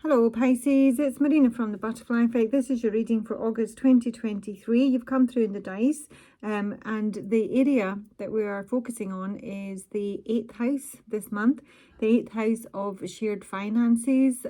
Hello Pisces, it's Marina from the Butterfly Effect. This is your reading for August 2023. You've come through in the dice and the area that we are focusing on is the 8th house this month. The 8th house of shared finances,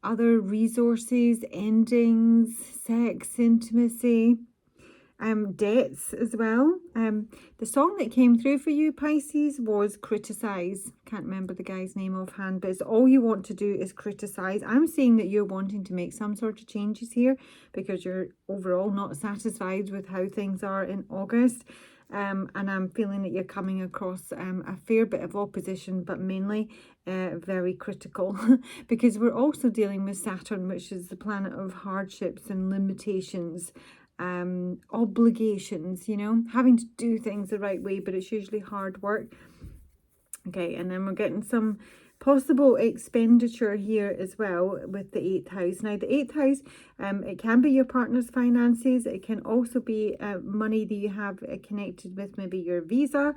other resources, endings, sex, intimacy, debts as well. The song that came through for you Pisces was Criticise. Can't remember the guy's name offhand, but it's all you want to do is criticize. I'm seeing that you're wanting to make some sort of changes here because you're overall not satisfied with how things are in August. And I'm feeling that you're coming across a fair bit of opposition, but mainly very critical because we're also dealing with Saturn, which is the planet of hardships and limitations, obligations, you know, having to do things the right way, but it's usually hard work. Okay, and then we're getting some possible expenditure here as well with the 8th house. Now the 8th house, it can be your partner's finances. It can also be money that you have connected with maybe your visa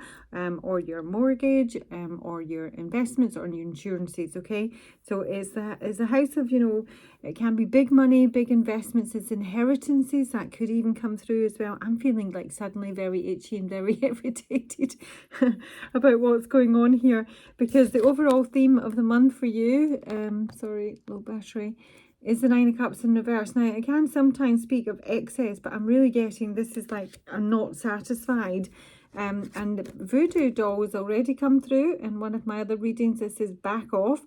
or your mortgage or your investments or your insurances. Okay, so it's a house of, you know, it can be big money, big investments, it's inheritances that could even come through as well. I'm feeling like suddenly very itchy and very irritated about what's going on here because the overall theme of the month for you, sorry, low battery, is the 9 of Cups in reverse. Now, I can sometimes speak of excess, but I'm really getting this is like I'm not satisfied. And voodoo doll has already come through in one of my other readings. This is back off.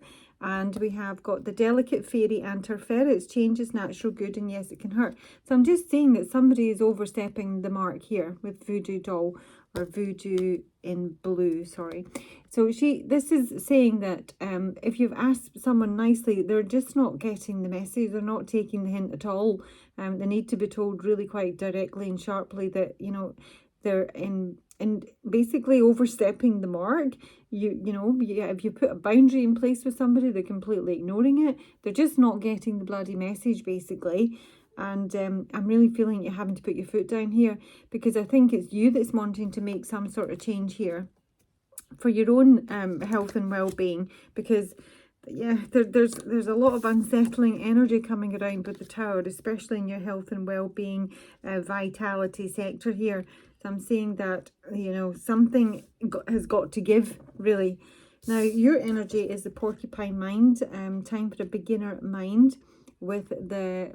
And we have got the delicate fairy and her ferrets. Change is natural good, and yes, it can hurt. So I'm just saying that somebody is overstepping the mark here with voodoo doll, or voodoo in blue, sorry. So this is saying that if you've asked someone nicely, they're just not getting the message. They're not taking the hint at all. They need to be told really quite directly and sharply that, you know, they're and basically overstepping the mark. If you put a boundary in place with somebody, they're completely ignoring it. They're just not getting the bloody message, basically. And I'm really feeling you're having to put your foot down here because I think it's you that's wanting to make some sort of change here for your own health and well-being, because yeah, there's a lot of unsettling energy coming around with the Tower, especially in your health and well-being, vitality sector here. So I'm saying that, you know, something has got to give, really. Now, your energy is the porcupine mind, time for a beginner mind with the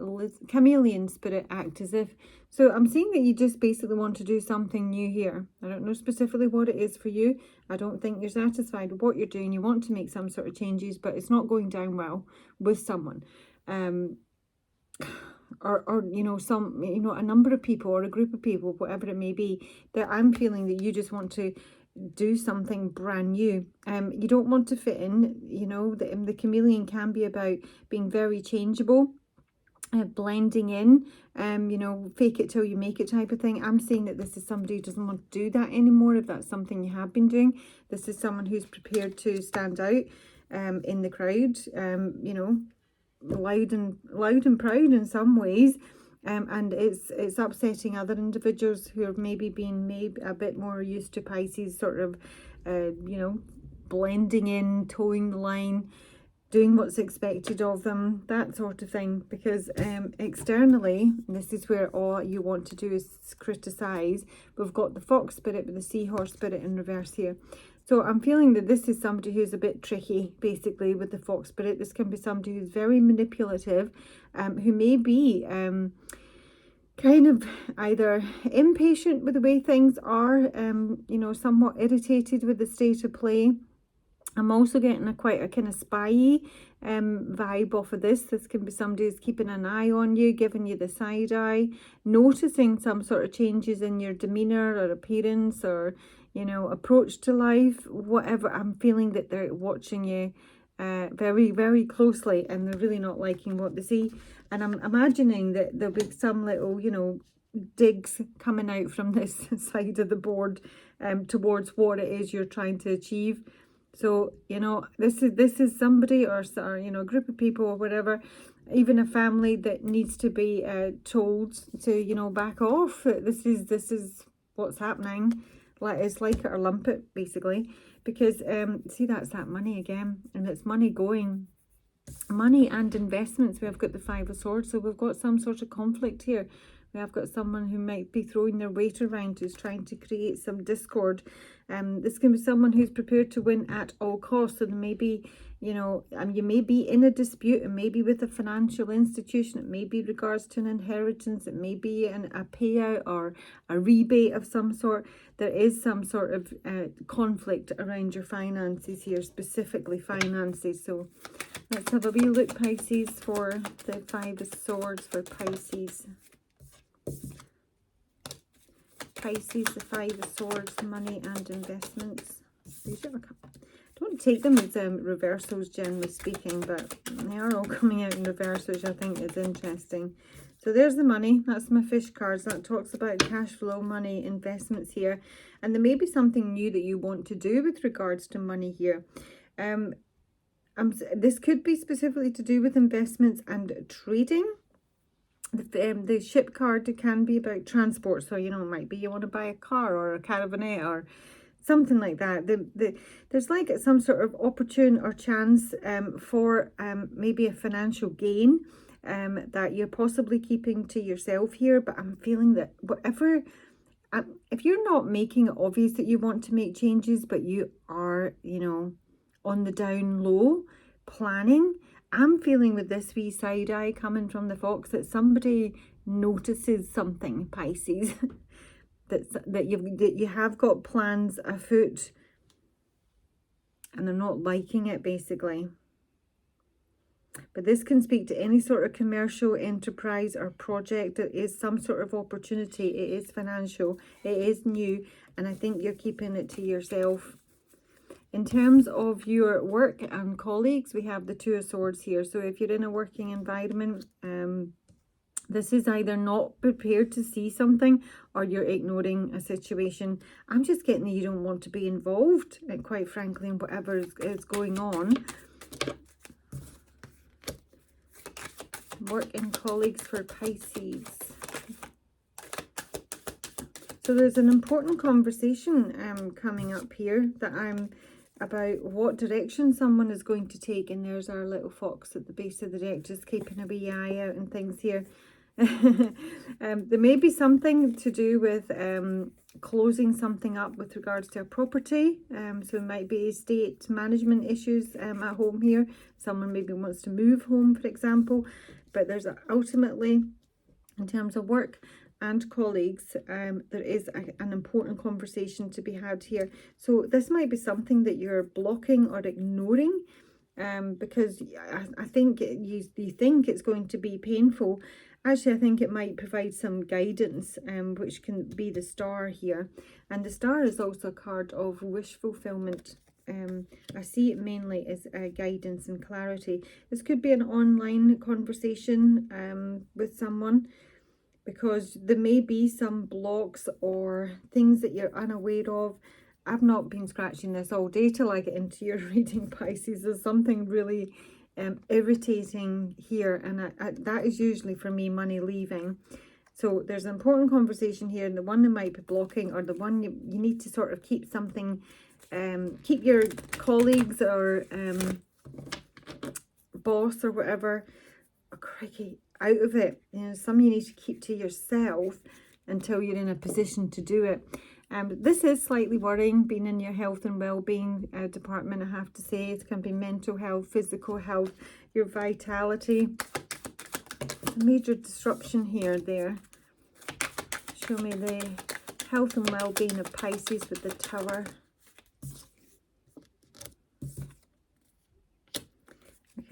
chameleon spirit act as if. So I'm seeing that you just basically want to do something new here. I don't know specifically what it is for you. I don't think you're satisfied with what you're doing. You want to make some sort of changes, but it's not going down well with someone. Or you know, a number of people or a group of people, whatever it may be, that I'm feeling that you just want to do something brand new. You don't want to fit in. You know, the chameleon can be about being very changeable, blending in, you know, fake it till you make it type of thing. I'm saying that this is somebody who doesn't want to do that anymore. If that's something you have been doing, this is someone who's prepared to stand out in the crowd, you know, loud and proud in some ways, and it's upsetting other individuals who have maybe been a bit more used to Pisces sort of you know, blending in, towing the line, doing what's expected of them, that sort of thing. Because externally, this is where all you want to do is criticize. We've got the fox spirit with the seahorse spirit in reverse here. So I'm feeling that this is somebody who's a bit tricky, basically, with the fox spirit. This can be somebody who's very manipulative, who may be kind of either impatient with the way things are, you know, somewhat irritated with the state of play. I'm also getting quite a kind of spy vibe off of this. This can be somebody who's keeping an eye on you, giving you the side eye, noticing some sort of changes in your demeanour or appearance or, you know, approach to life, whatever. I'm feeling that they're watching you very, very closely, and they're really not liking what they see. And I'm imagining that there'll be some little, you know, digs coming out from this side of the board towards what it is you're trying to achieve. So, you know, this is somebody or you know, a group of people or whatever, even a family that needs to be told to, you know, back off. This is what's happening. Like, it's like it or lump it, basically. Because see, that's that money again, and it's money going. Money and investments, we've got the Five of Swords, so we've got some sort of conflict here. We have got someone who might be throwing their weight around, who's trying to create some discord. This can be someone who's prepared to win at all costs. And maybe, you know, you may be in a dispute, and maybe with a financial institution. It may be regards to an inheritance. It may be a payout or a rebate of some sort. There is some sort of conflict around your finances here, specifically finances. So let's have a wee look, Pisces, for the Five of Swords for Pisces. Pisces, the Five of Swords, money and investments. Don't take them as reversals, generally speaking, but they are all coming out in reverse, which I think is interesting. So there's the money. That's my fish cards. That talks about cash flow, money, investments here. And there may be something new that you want to do with regards to money here. This could be specifically to do with investments and trading. The ship card can be about transport. So, you know, it might be you want to buy a car or a caravanette or something like that. There's like some sort of opportune or chance for maybe a financial gain that you're possibly keeping to yourself here. But I'm feeling that whatever, if you're not making it obvious that you want to make changes, but you are, you know, on the down low planning, I'm feeling with this wee side eye coming from the fox that somebody notices something, Pisces, that you have got plans afoot and they're not liking it, basically. But this can speak to any sort of commercial enterprise or project. It is some sort of opportunity. It is financial. It is new. And I think you're keeping it to yourself. In terms of your work and colleagues, we have the Two of Swords here. So if you're in a working environment, this is either not prepared to see something or you're ignoring a situation. I'm just getting that you don't want to be involved, quite frankly, in whatever is going on. Work and colleagues for Pisces. So there's an important conversation coming up here that I'm about what direction someone is going to take. And there's our little fox at the base of the deck, just keeping a wee eye out and things here. There may be something to do with closing something up with regards to a property. So it might be estate management issues at home here. Someone maybe wants to move home, for example. But there's ultimately, in terms of work and colleagues, there is an important conversation to be had here. So this might be something that you're blocking or ignoring, because I think you think it's going to be painful. Actually, I think it might provide some guidance, which can be the Star here. And the Star is also a card of wish fulfillment. I see it mainly as guidance and clarity. This could be an online conversation with someone, because there may be some blocks or things that you're unaware of. I've not been scratching this all day till I get into your reading, Pisces. There's something really irritating here, and that is usually for me money leaving. So there's an important conversation here, and the one that might be blocking, or the one you need to sort of keep something, keep your colleagues or boss or whatever, oh, crikey, out of it. You know, some you need to keep to yourself until you're in a position to do it. This is slightly worrying, being in your health and well-being department, I have to say. It can be mental health, physical health, your vitality. A major disruption here, there. Show me the health and well-being of Pisces with the Tower.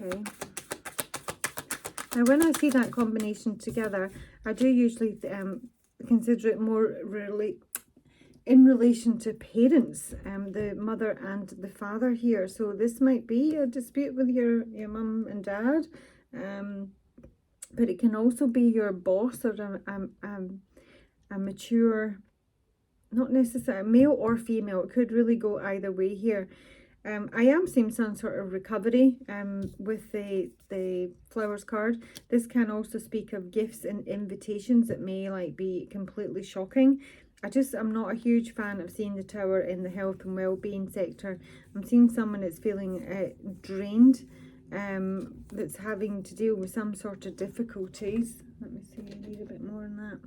Okay. Now, when I see that combination together, I do usually consider it more really in relation to parents, the mother and the father here. So this might be a dispute with your mum and dad, but it can also be your boss or a mature, not necessarily male or female. It could really go either way here. I am seeing some sort of recovery with the flowers card. This can also speak of gifts and invitations that may like be completely shocking. I'm not a huge fan of seeing the Tower in the health and well-being sector. I'm seeing someone that's feeling drained that's having to deal with some sort of difficulties. Let me see, I need a bit more on that.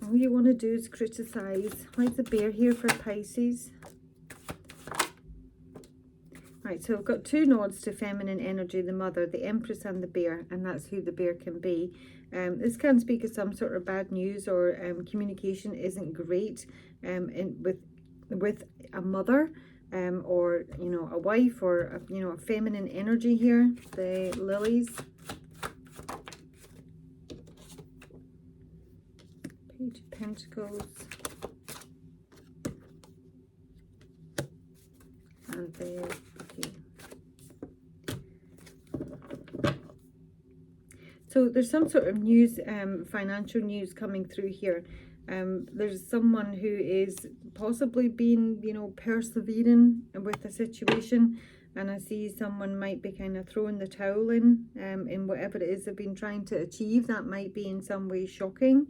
All you want to do is criticise. Like the bear here for Pisces. Right, so I've got two nods to feminine energy, the mother, the empress and the bear, and that's who the bear can be. This can speak of some sort of bad news, or communication isn't great with a mother, or, you know, a wife, or, you know, a feminine energy here, the lilies. Page of Pentacles. And the So there's some sort of news, financial news coming through here. There's someone who is possibly being, you know, persevering with a situation, and I see someone might be kind of throwing the towel in whatever it is they've been trying to achieve. That might be in some way shocking,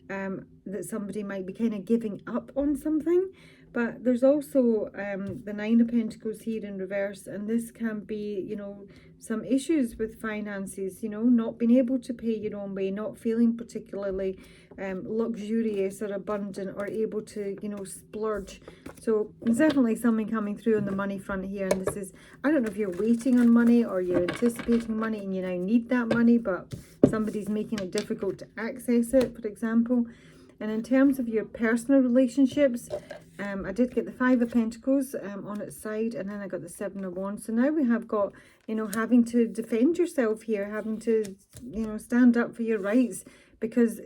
that somebody might be kind of giving up on something. But there's also the Nine of Pentacles here in reverse, and this can be, you know, some issues with finances, you know, not being able to pay your own way, not feeling particularly luxurious or abundant, or able to, you know, splurge. So there's definitely something coming through on the money front here, and this is, I don't know if you're waiting on money or you're anticipating money and you now need that money, but somebody's making it difficult to access it, for example. And in terms of your personal relationships, I did get the Five of Pentacles on its side, and then I got the Seven of Wands. So now we have got, you know, having to defend yourself here, having to, you know, stand up for your rights, because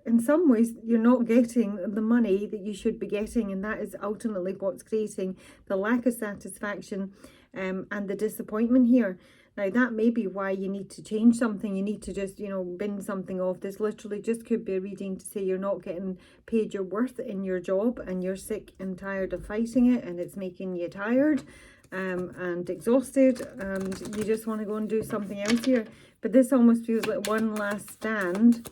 in some ways you're not getting the money that you should be getting, and that is ultimately what's creating the lack of satisfaction and the disappointment here. Now, that may be why you need to change something. You need to just, you know, bin something off. This literally just could be a reading to say you're not getting paid your worth in your job, and you're sick and tired of fighting it, and it's making you tired and exhausted, and you just want to go and do something else here. But this almost feels like one last stand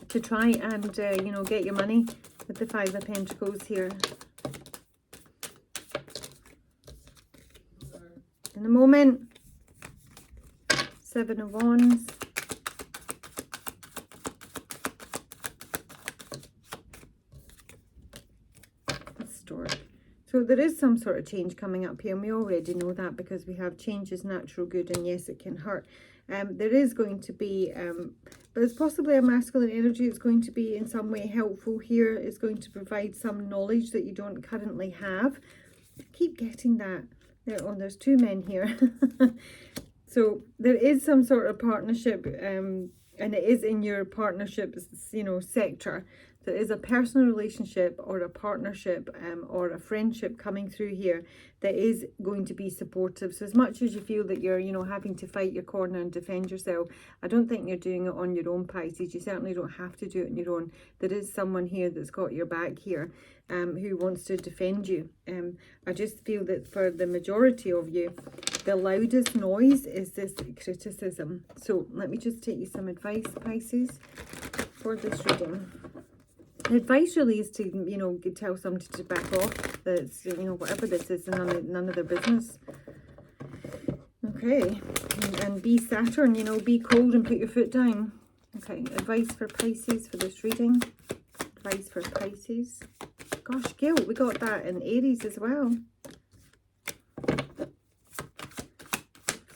to try and, you know, get your money with the Five of Pentacles here. In a moment. Seven of Wands. Stork. So there is some sort of change coming up here, and we already know that because we have change is natural good, and yes, it can hurt. There is going to be, but it's possibly a masculine energy. It's going to be in some way helpful here. It's going to provide some knowledge that you don't currently have. I keep getting that. There's two men here. So there is some sort of partnership, and it is in your partnership, you know, sector. There is a personal relationship or a partnership or a friendship coming through here that is going to be supportive. So as much as you feel that you're, you know, having to fight your corner and defend yourself, I don't think you're doing it on your own, Pisces. You certainly don't have to do it on your own. There is someone here that's got your back here, who wants to defend you. I just feel that for the majority of you, the loudest noise is this criticism. So let me just take you some advice, Pisces, for this reading. The advice really is to, you know, tell somebody to back off. That it's, you know, whatever this is, none of their business. Okay, and be Saturn, you know, be cold and put your foot down. Okay, advice for Pisces for this reading. Advice for Pisces. Gosh, guilt, we got that in Aries as well.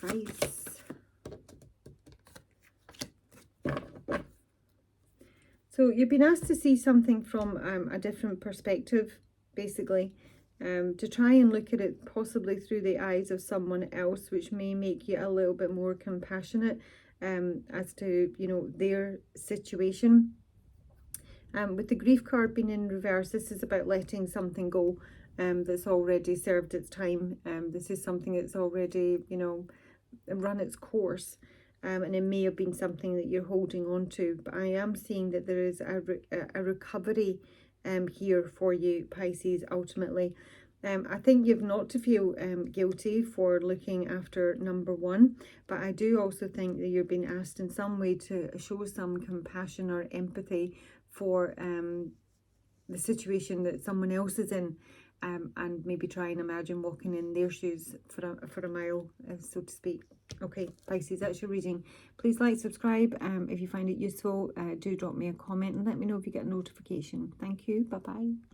Advice. So you've been asked to see something from a different perspective, basically, to try and look at it possibly through the eyes of someone else, which may make you a little bit more compassionate as to, you know, their situation. With the grief card being in reverse, this is about letting something go that's already served its time. This is something that's already, you know, run its course. And it may have been something that you're holding on to, but I am seeing that there is a recovery here for you, Pisces, ultimately. I think you've not to feel guilty for looking after number one, but I do also think that you're being asked in some way to show some compassion or empathy for the situation that someone else is in. and maybe try and imagine walking in their shoes for a mile, so to speak. Okay, Pisces, that's your reading. Please like, subscribe. If you find it useful, do drop me a comment and let me know if you get a notification. Thank you. Bye-bye.